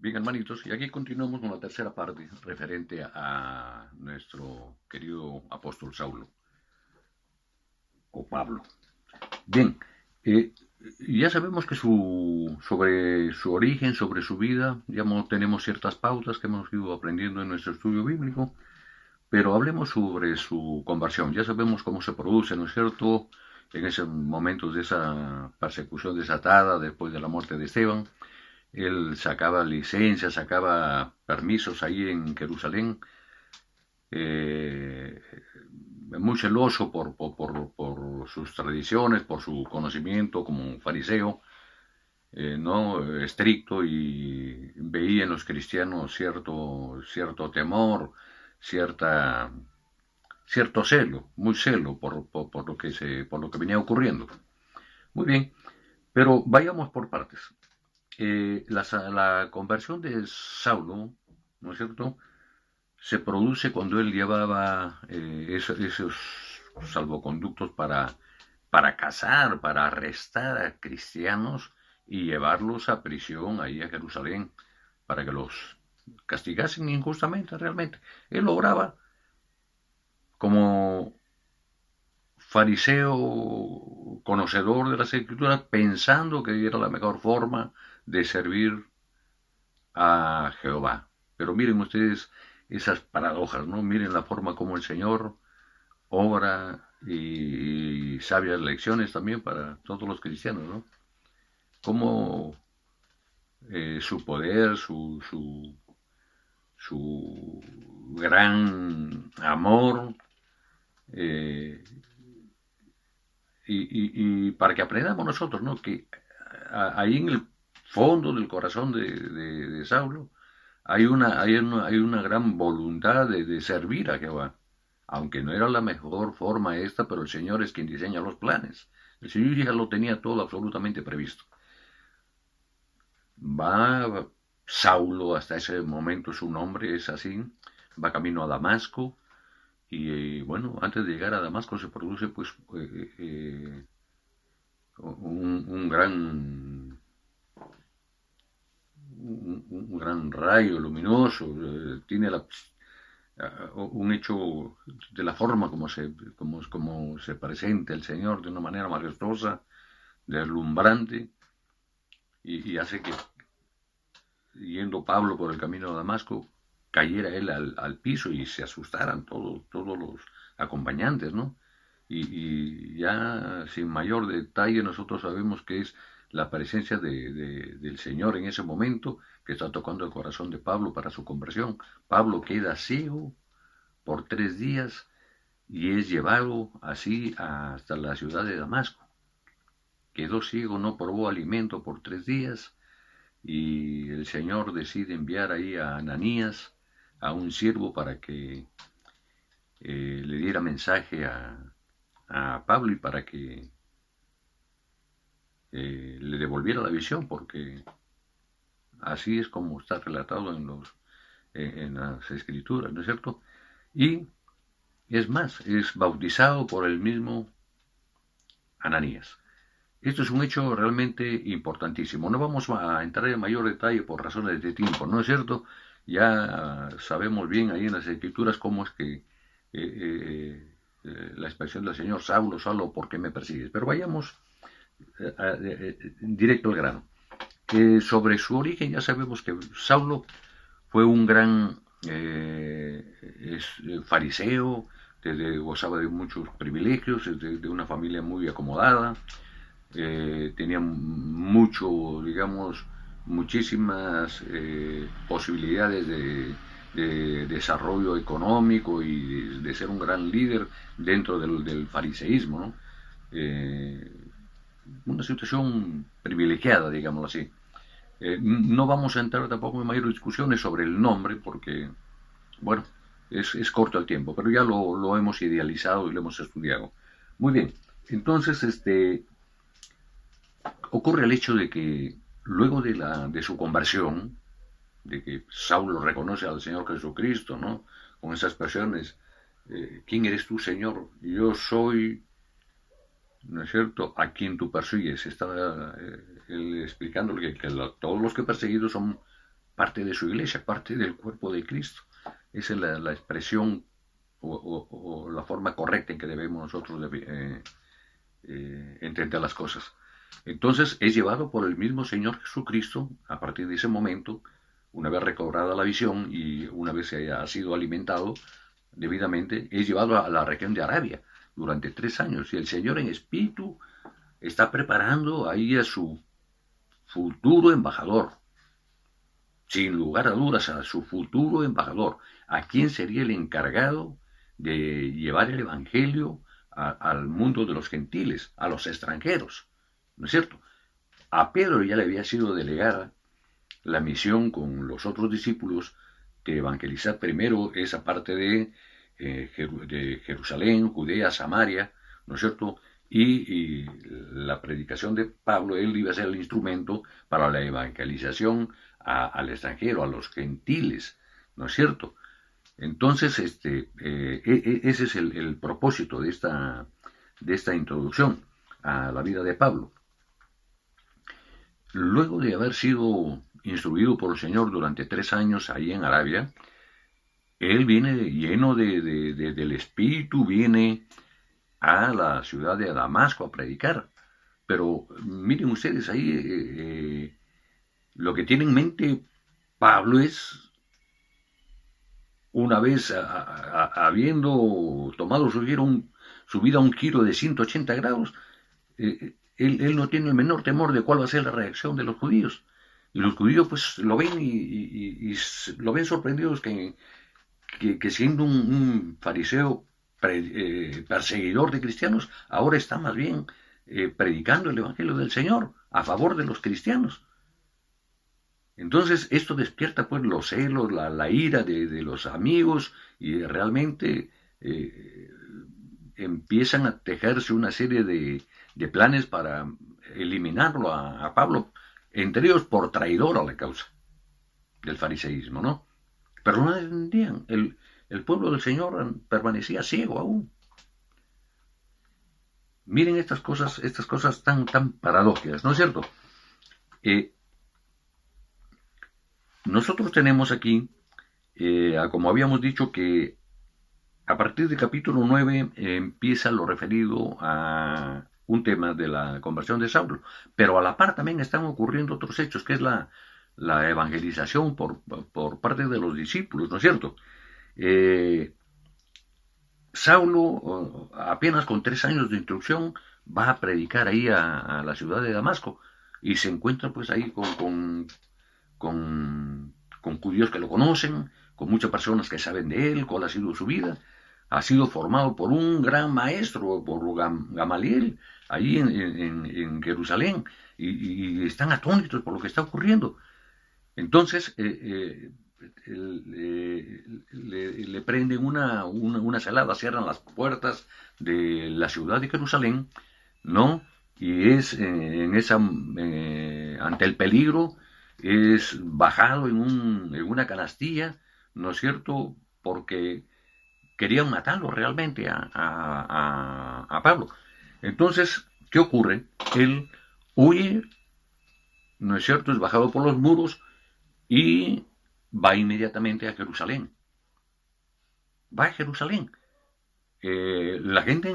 Bien, hermanitos, y aquí continuamos con la tercera parte referente a nuestro querido apóstol Saulo o Pablo. Bien, eh, ya sabemos que sobre su origen, sobre su vida, ya tenemos ciertas pautas que hemos ido aprendiendo en nuestro estudio bíblico, pero hablemos sobre su conversión. Ya sabemos cómo se produce, ¿no es cierto? En esos momentos de esa persecución desatada después de la muerte de Esteban, él sacaba licencias, sacaba permisos ahí en Jerusalén, eh, muy celoso por sus tradiciones, por su conocimiento como fariseo, no estricto, y veía en los cristianos cierto temor, cierta, cierto celo, muy celo por lo que venía ocurriendo. Muy bien, pero vayamos por partes. La conversión de Saulo, ¿no es cierto?, se produce cuando él llevaba esos salvoconductos para cazar, para arrestar a cristianos y llevarlos a prisión ahí a Jerusalén para que los castigasen injustamente realmente. Él obraba como fariseo conocedor de las escrituras pensando que era la mejor forma de servir a Jehová. Pero miren ustedes esas paradojas, ¿no? Miren la forma como el Señor obra y sabias lecciones también para todos los cristianos, ¿no? Cómo su poder, su gran amor, eh, y para que aprendamos nosotros, ¿no? Que ahí en el fondo del corazón de Saulo hay una gran voluntad de servir a Jehová, aunque no era la mejor forma esta, pero el Señor es quien diseña los planes. El Señor ya lo tenía todo absolutamente previsto. Va Saulo, hasta ese momento su nombre es así, va camino a Damasco, y bueno, antes de llegar a Damasco se produce pues un un gran rayo luminoso, tiene un hecho de la forma como se presenta el Señor de una manera majestuosa, deslumbrante, y hace que, yendo Pablo por el camino de Damasco, cayera él al piso y se asustaran todos los acompañantes, ¿no? Y ya sin mayor detalle nosotros sabemos que es la presencia del Señor en ese momento que está tocando el corazón de Pablo para su conversión. Pablo queda ciego por 3 días y es llevado así hasta la ciudad de Damasco. Quedó ciego, no probó alimento por 3 días, y el Señor decide enviar ahí a Ananías, a un siervo, para que le diera mensaje a Pablo y para que le devolviera la visión, porque así es como está relatado en las escrituras, ¿no es cierto? Y es más, es bautizado por el mismo Ananías. Esto es un hecho realmente importantísimo. No vamos a entrar en mayor detalle por razones de tiempo, ¿no es cierto? Ya sabemos bien ahí en las escrituras cómo es que la expresión del Señor, Saulo, Saulo, ¿por qué me persigues? Pero vayamos directo al grano. Sobre su origen ya sabemos que Saulo fue un gran fariseo, gozaba de muchos privilegios, de una familia muy acomodada, tenía mucho, digamos, muchísimas posibilidades de desarrollo económico y de ser un gran líder dentro del fariseísmo, ¿no? Eh, una situación privilegiada, digámoslo así. No vamos a entrar tampoco en mayores discusiones sobre el nombre, porque, bueno, es corto el tiempo, pero ya lo hemos idealizado y lo hemos estudiado. Muy bien, entonces, ocurre el hecho de que luego de su conversión, de que Saulo reconoce al Señor Jesucristo, ¿no? Con esas expresiones, ¿quién eres tú, Señor? Yo soy, ¿no es cierto?, a quien tú persigues. Está él explicándole que todos los que he perseguido son parte de su iglesia, parte del cuerpo de Cristo. Esa es la expresión o la forma correcta en que debemos nosotros entender las cosas. Entonces es llevado por el mismo Señor Jesucristo a partir de ese momento, una vez recobrada la visión y una vez se haya sido alimentado debidamente, es llevado a la región de Arabia durante 3 años. Y el Señor en espíritu está preparando ahí a su futuro embajador, sin lugar a dudas, a su futuro embajador, a quien sería el encargado de llevar el Evangelio al mundo de los gentiles, a los extranjeros, ¿no es cierto? A Pedro ya le había sido delegada la misión con los otros discípulos de evangelizar primero esa parte de Jerusalén, Judea, Samaria, ¿no es cierto? Y la predicación de Pablo, él iba a ser el instrumento para la evangelización al extranjero, a los gentiles, ¿no es cierto? Entonces, ese es el propósito de esta introducción a la vida de Pablo. Luego de haber sido instruido por el Señor durante 3 años ahí en Arabia, él viene lleno del Espíritu, viene a la ciudad de Damasco a predicar. Pero miren ustedes ahí, lo que tiene en mente Pablo es, una vez habiendo tomado su vida a un giro de 180 grados, él no tiene el menor temor de cuál va a ser la reacción de los judíos. Y los judíos pues lo ven y lo ven sorprendidos que siendo un fariseo perseguidor de cristianos, ahora está más bien predicando el Evangelio del Señor a favor de los cristianos. Entonces esto despierta pues los celos, la ira de los amigos y realmente empiezan a tejerse una serie de planes para eliminarlo a Pablo, entre ellos por traidor a la causa del fariseísmo, ¿no? Pero no entendían, el pueblo del Señor permanecía ciego aún. Miren estas cosas tan paradójicas, ¿no es cierto? Nosotros tenemos aquí, como habíamos dicho, que a partir del capítulo 9 empieza lo referido a un tema de la conversión de Saulo, pero a la par también están ocurriendo otros hechos, que es la evangelización por parte de los discípulos, ¿no es cierto? Saulo, apenas con 3 años de instrucción, va a predicar ahí a la ciudad de Damasco y se encuentra pues ahí con judíos que lo conocen, con muchas personas que saben de él, cuál ha sido su vida. Ha sido formado por un gran maestro, por Gamaliel, ahí en Jerusalén, y están atónitos por lo que está ocurriendo. Entonces, le prenden una celada, cierran las puertas de la ciudad de Jerusalén, ¿no? Y es ante el peligro, es bajado en una canastilla, ¿no es cierto? Porque querían matarlo realmente a Pablo. Entonces, ¿qué ocurre? Él huye, ¿no es cierto? Es bajado por los muros y va inmediatamente a Jerusalén. Va a Jerusalén. La gente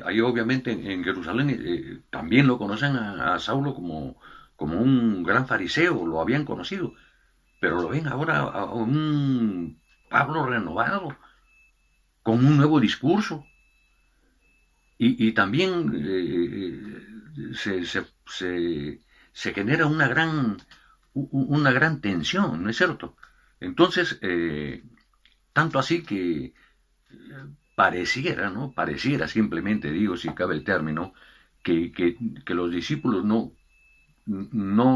ahí obviamente en Jerusalén también lo conocen a Saulo como un gran fariseo, lo habían conocido, pero lo ven ahora a un Pablo renovado, con un nuevo discurso. Y también se genera una gran tensión, ¿no es cierto? Entonces, tanto así que pareciera, ¿no? Pareciera simplemente, digo, si cabe el término, que los discípulos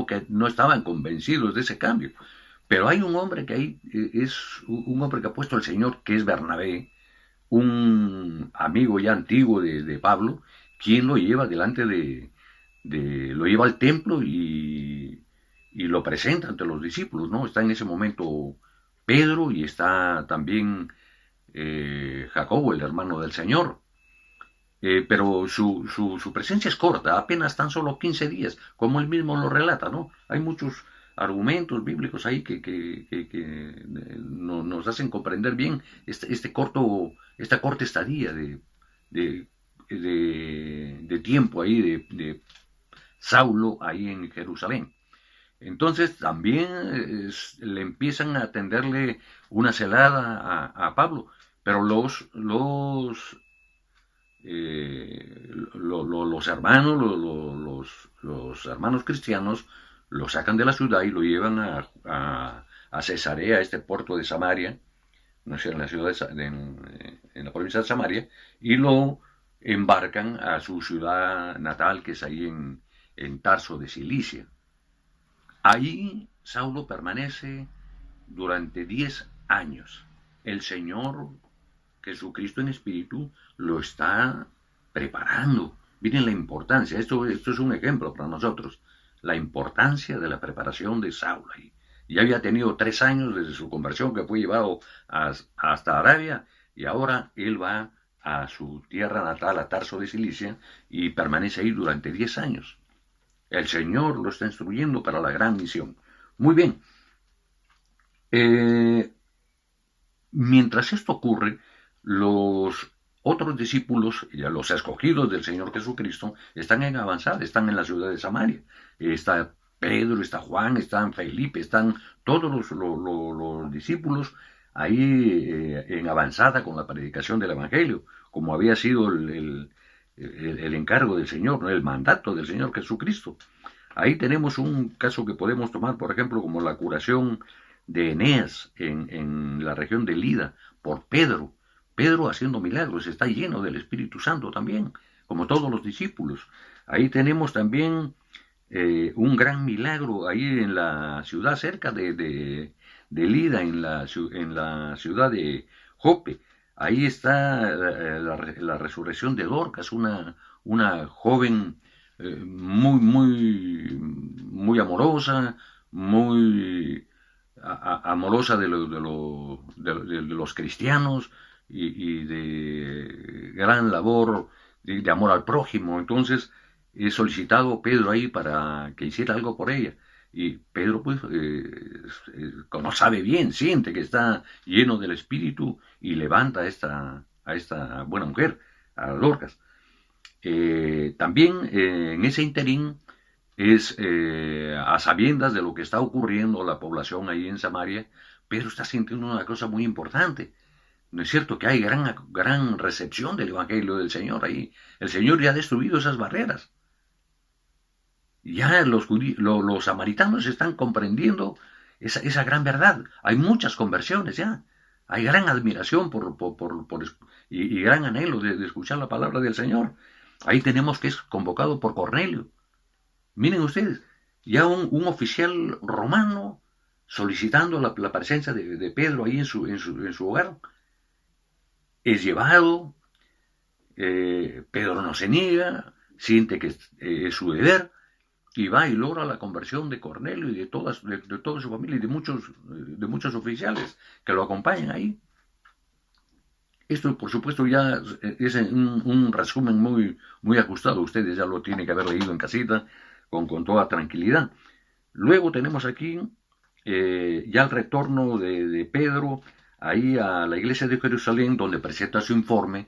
que no estaban convencidos de ese cambio. Pero hay un hombre que ahí es un hombre que ha puesto el Señor, que es Bernabé, un amigo ya antiguo de Pablo, quien lo lleva delante lo lleva al templo y lo presenta ante los discípulos, ¿no? Está en ese momento Pedro y está también Jacobo, el hermano del Señor. Pero su presencia es corta, apenas tan solo 15 días, como él mismo lo relata, ¿no? Hay argumentos bíblicos ahí que nos hacen comprender bien esta corta estadía de, de tiempo ahí de Saulo ahí en Jerusalén. Entonces también le empiezan a tenderle una celada a Pablo, pero los hermanos, los hermanos cristianos lo sacan de la ciudad y lo llevan a Cesarea, a este puerto de Samaria, no sé, en la ciudad en la provincia de Samaria, y lo embarcan a su ciudad natal, que es ahí en Tarso de Cilicia. Ahí Saulo permanece durante 10 años. El Señor Jesucristo en espíritu lo está preparando. Miren la importancia, esto es un ejemplo para nosotros, la importancia de la preparación de Saulo. Ya había tenido 3 años desde su conversión, que fue llevado hasta Arabia, y ahora él va a su tierra natal, a Tarso de Cilicia, y permanece ahí durante 10 años. El Señor lo está instruyendo para la gran misión. Muy bien. Mientras esto ocurre, los otros discípulos, los escogidos del Señor Jesucristo, están en avanzada, están en la ciudad de Samaria. Está Pedro, está Juan, están Felipe, están todos los discípulos ahí en avanzada con la predicación del Evangelio, como había sido el encargo del Señor, ¿no? El mandato del Señor Jesucristo. Ahí tenemos un caso que podemos tomar, por ejemplo, como la curación de Eneas en la región de Lida por Pedro. Pedro haciendo milagros, está lleno del Espíritu Santo también, como todos los discípulos. Ahí tenemos también un gran milagro ahí en la ciudad cerca de Lida, en la ciudad de Jope. Ahí está la resurrección de Dorcas, una joven muy amorosa, muy amorosa de los cristianos y de gran labor de amor al prójimo. Entonces he solicitado a Pedro ahí para que hiciera algo por ella. Y Pedro, pues, como sabe bien, siente que está lleno del Espíritu y levanta a esta buena mujer, a Dorcas. También en ese interín es a sabiendas de lo que está ocurriendo la población ahí en Samaria, Pedro está sintiendo una cosa muy importante. ¿No es cierto que hay gran recepción del Evangelio del Señor ahí? El Señor ya ha destruido esas barreras. Ya los samaritanos están comprendiendo esa gran verdad. Hay muchas conversiones ya. Hay gran admiración y gran anhelo de escuchar la palabra del Señor. Ahí tenemos que es convocado por Cornelio. Miren ustedes, ya un oficial romano solicitando la presencia de Pedro ahí en su hogar. Es llevado, Pedro no se niega, siente que es su deber, y va y logra la conversión de Cornelio y de toda su familia y de muchos oficiales que lo acompañan ahí. Esto, por supuesto, ya es un resumen muy ajustado. Ustedes ya lo tienen que haber leído en casita con toda tranquilidad. Luego tenemos aquí ya el retorno de Pedro ahí a la iglesia de Jerusalén, donde presenta su informe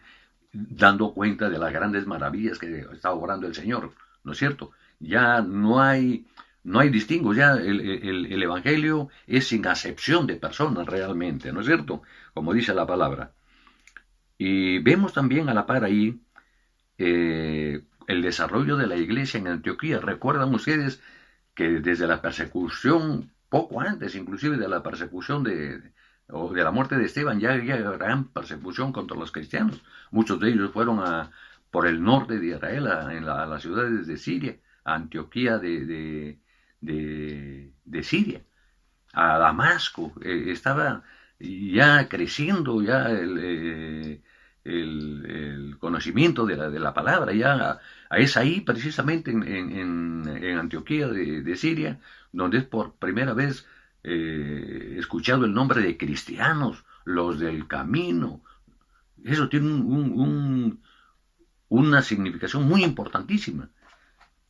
dando cuenta de las grandes maravillas que está obrando el Señor, ¿no es cierto? Ya no hay distingo, ya el Evangelio es sin acepción de personas realmente, ¿no es cierto? Como dice la palabra. Y vemos también a la par ahí el desarrollo de la iglesia en Antioquía. ¿Recuerdan ustedes que desde la persecución, poco antes inclusive de la persecución o de la muerte de Esteban, ya había gran persecución contra los cristianos? Muchos de ellos fueron por el norte de Israel, a las ciudades de Siria, a Antioquía de Siria, a Damasco. Estaba ya creciendo ya el conocimiento de la palabra. Ya es ahí precisamente en Antioquía de Siria donde es por primera vez escuchado el nombre de cristianos, los del camino. Eso tiene una significación muy importantísima.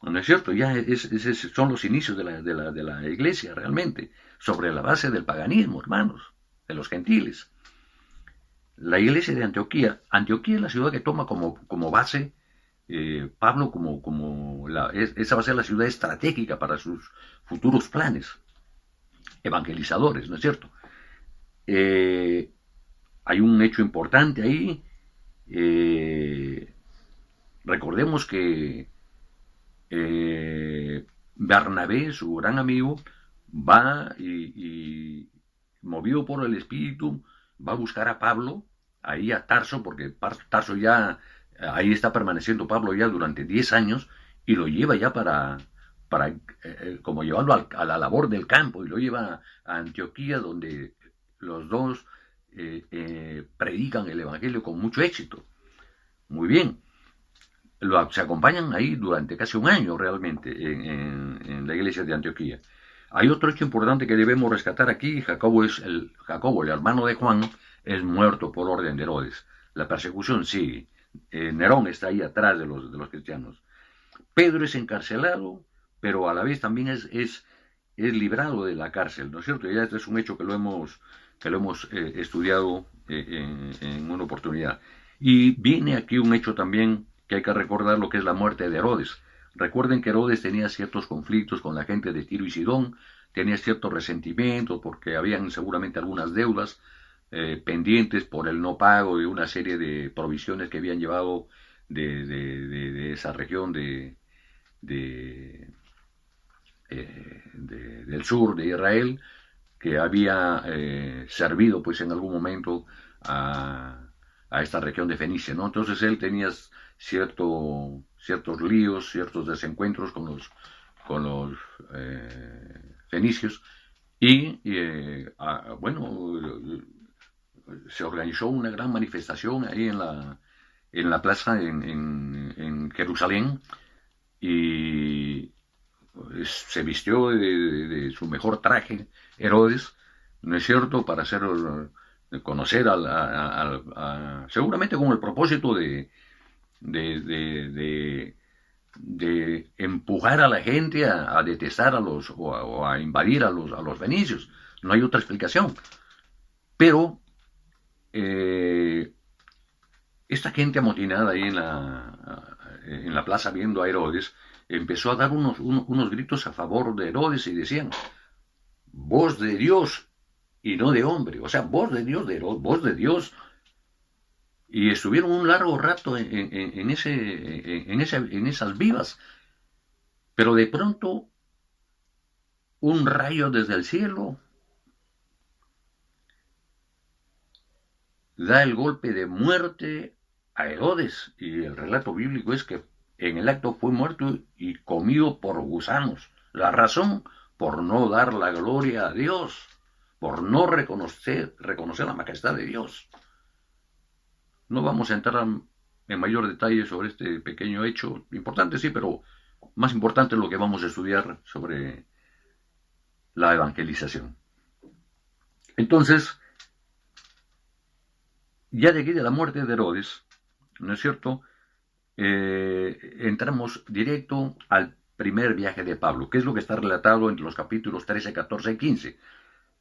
¿No es cierto? Ya son los inicios de la iglesia realmente, sobre la base del paganismo, hermanos, de los gentiles. La iglesia de Antioquía, Antioquía es la ciudad que toma como base Pablo, esa va a ser la ciudad estratégica para sus futuros planes evangelizadores, ¿no es cierto? Eh, Hay un hecho importante ahí. eh, Recordemos que Bernabé, su gran amigo, va movido por el Espíritu, va a buscar a Pablo, ahí a Tarso, porque Tarso ya, ahí está permaneciendo Pablo ya durante 10 años, y lo lleva ya como llevarlo a la labor del campo, y lo lleva a Antioquía, donde los dos predican el Evangelio con mucho éxito. Muy bien, se acompañan ahí durante casi un año realmente en la iglesia de Antioquía. Hay otro hecho importante que debemos rescatar aquí. Jacobo, el hermano de Juan, es muerto por orden de Herodes. La persecución sigue. Nerón está ahí atrás de los cristianos. Pedro es encarcelado, pero a la vez también es librado de la cárcel, ¿no es cierto? Ya este es un hecho que lo hemos estudiado en una oportunidad. Y viene aquí un hecho también que hay que recordar, lo que es la muerte de Herodes. Recuerden que Herodes tenía ciertos conflictos con la gente de Tiro y Sidón, tenía ciertos resentimientos porque habían seguramente algunas deudas pendientes por el no pago de una serie de provisiones que habían llevado de esa región de, del sur de Israel, que había servido pues en algún momento a esta región de Fenicia, ¿no? Entonces él tenía ciertos líos, ciertos desencuentros con los fenicios, bueno, se organizó una gran manifestación ahí en la plaza en Jerusalén, y se vistió de su mejor traje Herodes, ¿no es cierto?, para hacer conocer seguramente con el propósito de, de, de empujar a la gente a detestar o a invadir a los fenicios. No hay otra explicación. Pero esta gente amotinada ahí en la plaza viendo a Herodes empezó a dar unos gritos a favor de Herodes y decían: voz de Dios y no de hombre, o sea, voz de Dios, voz de Dios. Y estuvieron un largo rato en esas vivas, pero de pronto un rayo desde el cielo da el golpe de muerte a Herodes, y el relato bíblico es que en el acto fue muerto y comido por gusanos. La razón: por no dar la gloria a Dios, por no reconocer la majestad de Dios. No vamos a entrar en mayor detalle sobre este pequeño hecho, importante sí, pero más importante es lo que vamos a estudiar sobre la evangelización. Entonces, ya de aquí de la muerte de Herodes, ¿no es cierto?, entramos directo al primer viaje de Pablo, que es lo que está relatado entre los capítulos 13, 14 y 15.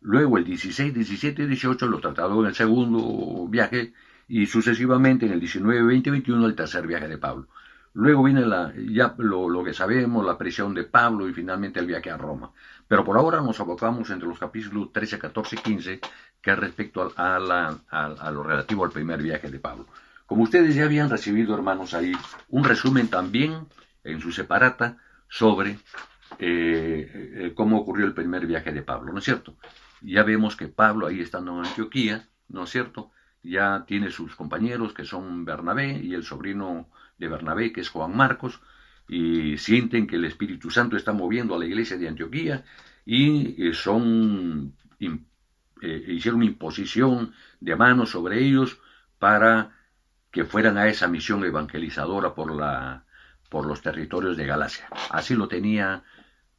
Luego el 16, 17 y 18 lo tratado en el segundo viaje, y sucesivamente en el 19, 20 y 21 el tercer viaje de Pablo. Luego viene ya lo que sabemos, la prisión de Pablo, y finalmente el viaje a Roma. Pero por ahora nos abocamos entre los capítulos 13, 14 y 15, que es respecto a lo relativo al primer viaje de Pablo. Como ustedes ya habían recibido, hermanos, ahí un resumen también en su separata sobre cómo ocurrió el primer viaje de Pablo, ¿no es cierto? Ya vemos que Pablo, ahí estando en Antioquía, ¿no es cierto?, ya tiene sus compañeros, que son Bernabé y el sobrino de Bernabé, que es Juan Marcos, y sienten que el Espíritu Santo está moviendo a la iglesia de Antioquía, y hicieron imposición de manos sobre ellos para que fueran a esa misión evangelizadora por los territorios de Galacia. Así lo tenía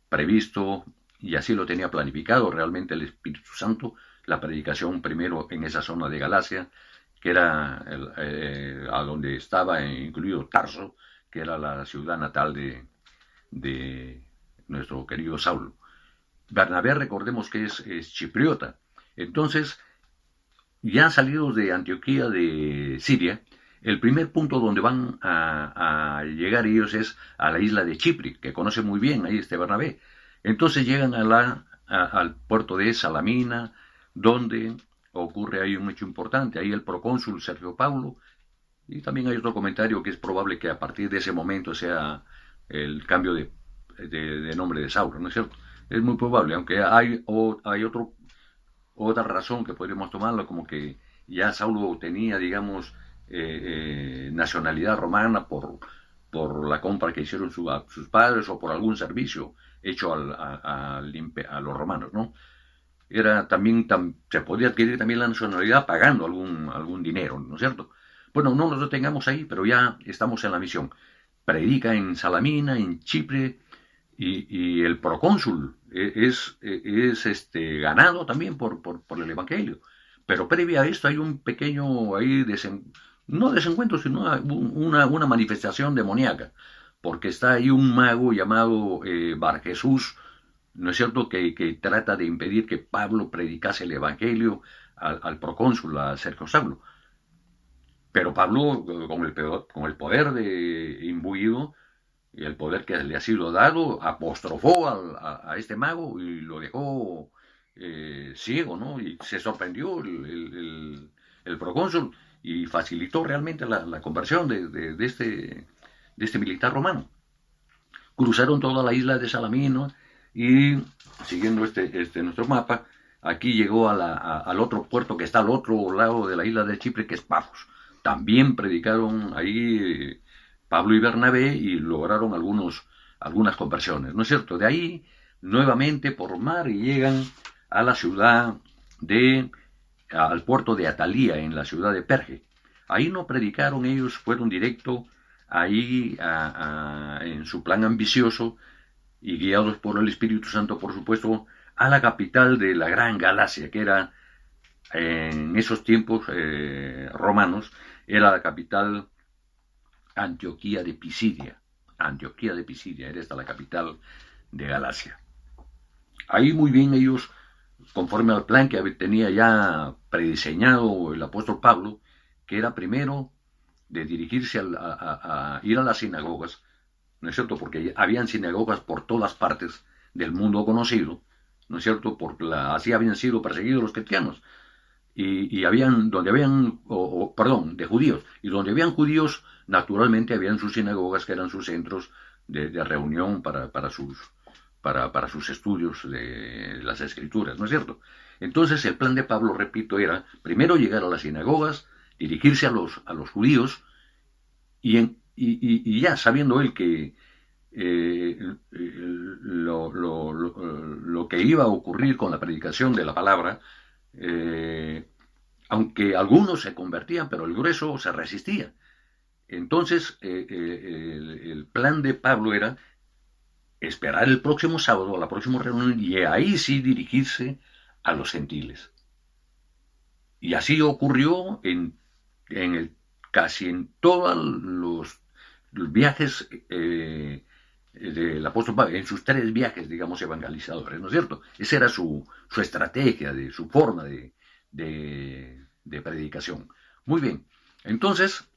previsto y así lo tenía planificado realmente el Espíritu Santo, la predicación primero en esa zona de Galacia, que era a donde estaba incluido Tarso, que era la ciudad natal de nuestro querido Saulo. Bernabé, recordemos que es chipriota. Entonces, ya salidos de Antioquía de Siria, el primer punto donde van a llegar ellos es a la isla de Chipre, que conoce muy bien ahí Bernabé. Entonces llegan al puerto de Salamina, donde ocurre ahí un hecho importante. Ahí el procónsul Sergio Paulo, y también hay otro comentario que es probable que a partir de ese momento sea el cambio de nombre de Saulo, ¿no es cierto? Es muy probable, aunque hay otra razón que podríamos tomarlo, como que ya Saulo tenía, digamos, nacionalidad romana por la compra que hicieron sus padres o por algún servicio hecho a los romanos, ¿no? Era también, se podía adquirir también la nacionalidad pagando algún dinero, ¿no es cierto? Bueno, no nos detengamos ahí, pero ya estamos en la misión. Predica en Salamina, en Chipre, y el procónsul es ganado también por el Evangelio. Pero previa a esto hay un pequeño ahí no desencuentro, sino una manifestación demoníaca, porque está ahí un mago llamado Bar Jesús, ¿no es cierto?, que trata de impedir que Pablo predicase el Evangelio al procónsul, a Sergio Saulo. Pero Pablo, con el poder imbuido, y el poder que le ha sido dado, apostrofó a este mago y lo dejó ciego, ¿no? Y se sorprendió el procónsul y facilitó realmente la conversión de este militar romano. Cruzaron toda la isla de Salamino y, siguiendo nuestro mapa, aquí llegó al otro puerto que está al otro lado de la isla de Chipre, que es Pafos. También predicaron ahí Pablo y Bernabé y lograron algunas conversiones, ¿no es cierto? De ahí, nuevamente por mar, y llegan a la ciudad al puerto de Atalía, en la ciudad de Perge. Ahí no predicaron ellos, fueron directo ahí en su plan ambicioso y guiados por el Espíritu Santo, por supuesto, a la capital de la Gran Galacia, que era en esos tiempos romanos, era la capital Antioquía de Pisidia. Antioquía de Pisidia, era esta la capital de Galacia. Ahí muy bien ellos, conforme al plan que tenía ya prediseñado el apóstol Pablo, que era primero de dirigirse a ir a las sinagogas, ¿no es cierto? Porque habían sinagogas por todas partes del mundo conocido, ¿no es cierto? Así habían sido perseguidos los cristianos. Y de judíos. Y donde habían judíos, naturalmente habían sus sinagogas, que eran sus centros de reunión para sus estudios de las escrituras, ¿no es cierto? Entonces el plan de Pablo, repito, era primero llegar a las sinagogas, dirigirse a los judíos, y ya sabiendo él que lo que iba a ocurrir con la predicación de la palabra, aunque algunos se convertían, pero el grueso se resistía. Entonces, el plan de Pablo era esperar el próximo sábado, a la próxima reunión, y ahí sí dirigirse a los gentiles. Y así ocurrió casi en todos los viajes del apóstol Pablo, en sus 3 viajes, digamos, evangelizadores, ¿no es cierto? Esa era su estrategia, su forma de predicación. Muy bien, entonces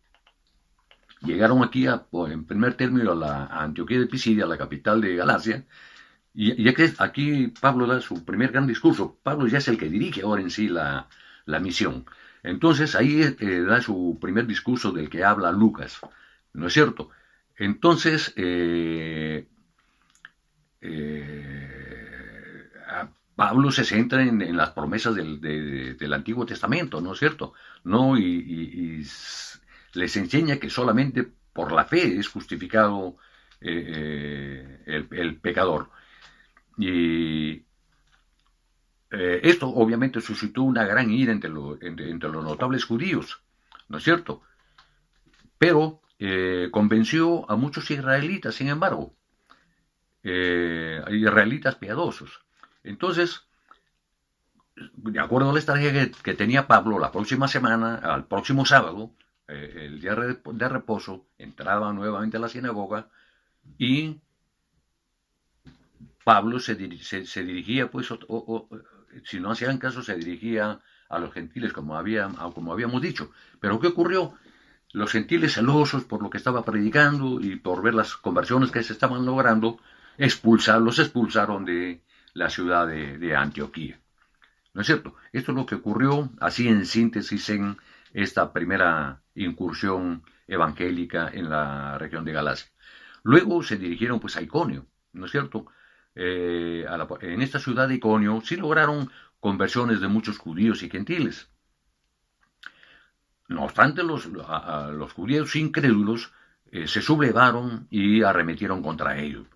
llegaron aquí en primer término a Antioquía de Pisidia, la capital de Galacia, y aquí Pablo da su primer gran discurso. Pablo ya es el que dirige ahora en sí la misión. Entonces ahí da su primer discurso del que habla Lucas, ¿no es cierto? Entonces, Pablo se centra en las promesas del Antiguo Testamento, ¿no es cierto? ¿No? Y les enseña que solamente por la fe es justificado el pecador. Y esto obviamente suscitó una gran ira entre los notables judíos, ¿no es cierto? Pero convenció a muchos israelitas, sin embargo, israelitas piadosos. Entonces, de acuerdo a la estrategia que tenía Pablo, la próxima semana, al próximo sábado, el día de reposo, entraba nuevamente a la sinagoga y Pablo se dirigía, pues, si no hacían caso, se dirigía a los gentiles, como habíamos dicho. Pero ¿qué ocurrió? Los gentiles, celosos por lo que estaba predicando y por ver las conversiones que se estaban logrando, los expulsaron de la ciudad de Antioquía. ¿No es cierto? Esto es lo que ocurrió, así en síntesis, en esta primera incursión evangélica en la región de Galacia. Luego se dirigieron pues a Iconio, ¿no es cierto? En esta ciudad de Iconio sí lograron conversiones de muchos judíos y gentiles. No obstante, los judíos incrédulos se sublevaron y arremetieron contra ellos.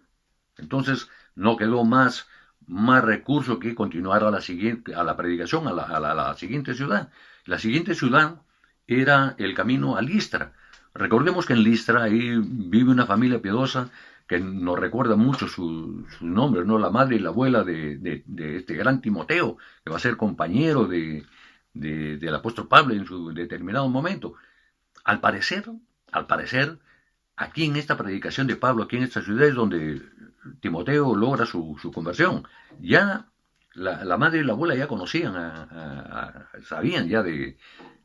Entonces no quedó más recurso que continuar a la predicación, a la siguiente ciudad. La siguiente ciudad era el camino a Listra. Recordemos que en Listra ahí vive una familia piadosa que nos recuerda mucho sus nombres, ¿no? La madre y la abuela de este gran Timoteo, que va a ser compañero del apóstol Pablo en su determinado momento. Al parecer, al parecer, aquí en esta predicación de Pablo, aquí en esta ciudad es donde Timoteo logra su conversión. Ya la madre y la abuela ya conocían, sabían ya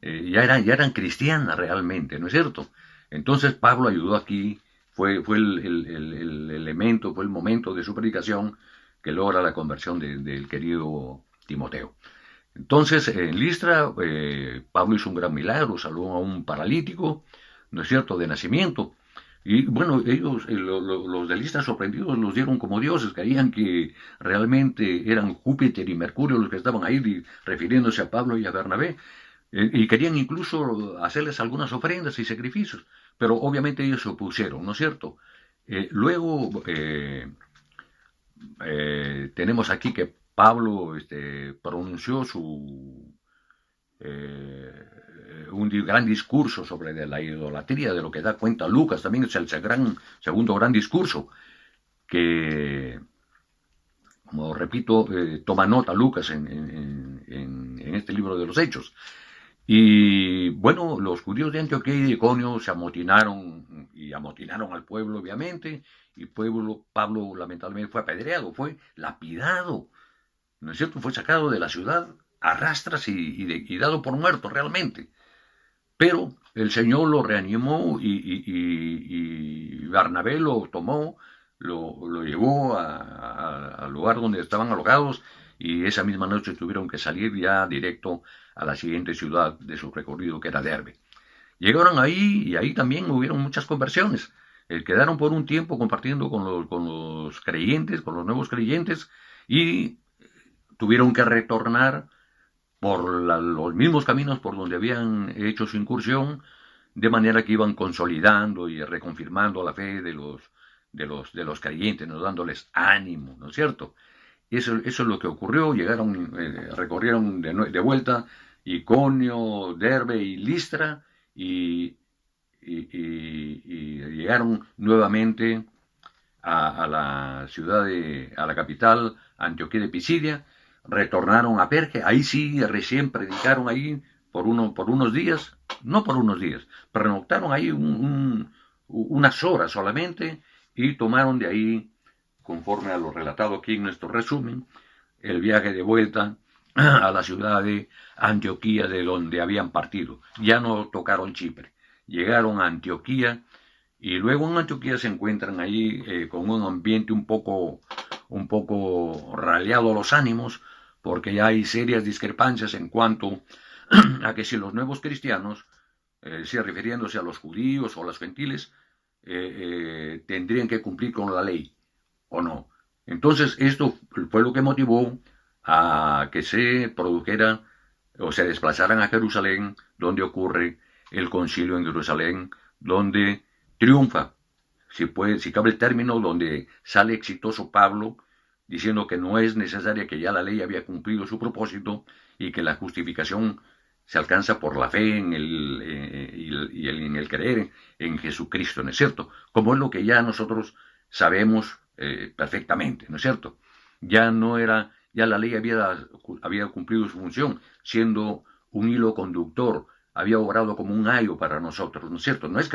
eran cristianas realmente, ¿no es cierto? Entonces Pablo ayudó aquí, fue el elemento, fue el momento de su predicación que logra la conversión del querido Timoteo. Entonces, en Listra, Pablo hizo un gran milagro, salvó a un paralítico, ¿no es cierto?, de nacimiento. Y bueno, ellos, los de Listra sorprendidos, los dieron como dioses, creían que realmente eran Júpiter y Mercurio los que estaban ahí, refiriéndose a Pablo y a Bernabé, y querían incluso hacerles algunas ofrendas y sacrificios, pero obviamente ellos se opusieron, ¿no es cierto? Luego, tenemos aquí que Pablo pronunció un gran discurso sobre la idolatría, de lo que da cuenta Lucas, también es el segundo gran discurso, que, como repito, toma nota Lucas en este libro de los Hechos. Y bueno, los judíos de Antioquía y de Iconio se amotinaron y amotinaron al pueblo, obviamente, y Pablo lamentablemente fue apedreado, fue lapidado, ¿no es cierto? Fue sacado de la ciudad a rastras y dado por muerto realmente. Pero el Señor lo reanimó y Bernabé lo tomó, lo llevó al lugar donde estaban alojados y esa misma noche tuvieron que salir ya directo a la siguiente ciudad de su recorrido, que era Derbe. Llegaron ahí y ahí también hubieron muchas conversiones. Quedaron por un tiempo compartiendo con los creyentes, con los nuevos creyentes, y tuvieron que retornar por los mismos caminos por donde habían hecho su incursión, de manera que iban consolidando y reconfirmando la fe de los creyentes, ¿no? Dándoles ánimo, ¿no es cierto? Eso es lo que ocurrió, recorrieron de vuelta Iconio, Derbe y Listra, y llegaron nuevamente a la ciudad, a la capital, Antioquía de Pisidia, retornaron a Perge, ahí sí recién predicaron ahí por unos días, no por unos días, pernoctaron ahí unas horas solamente y tomaron de ahí, conforme a lo relatado aquí en nuestro resumen, el viaje de vuelta a la ciudad de Antioquía, de donde habían partido. Ya no tocaron Chipre, llegaron a Antioquía y luego en Antioquía se encuentran ahí con un ambiente un poco raleado los ánimos, porque ya hay serias discrepancias en cuanto a que si los nuevos cristianos, si refiriéndose a los judíos o a los gentiles, tendrían que cumplir con la ley o no. Entonces esto fue lo que motivó a que se produjera o se desplazaran a Jerusalén, donde ocurre el concilio en Jerusalén, donde triunfa, si cabe el término, donde sale exitoso Pablo, diciendo que no es necesaria, que ya la ley había cumplido su propósito y que la justificación se alcanza por la fe en en el creer en Jesucristo, ¿no es cierto? Como es lo que ya nosotros sabemos perfectamente, ¿no es cierto? Ya la ley había cumplido su función, siendo un hilo conductor, había obrado como un ayo para nosotros, ¿no es cierto? No es que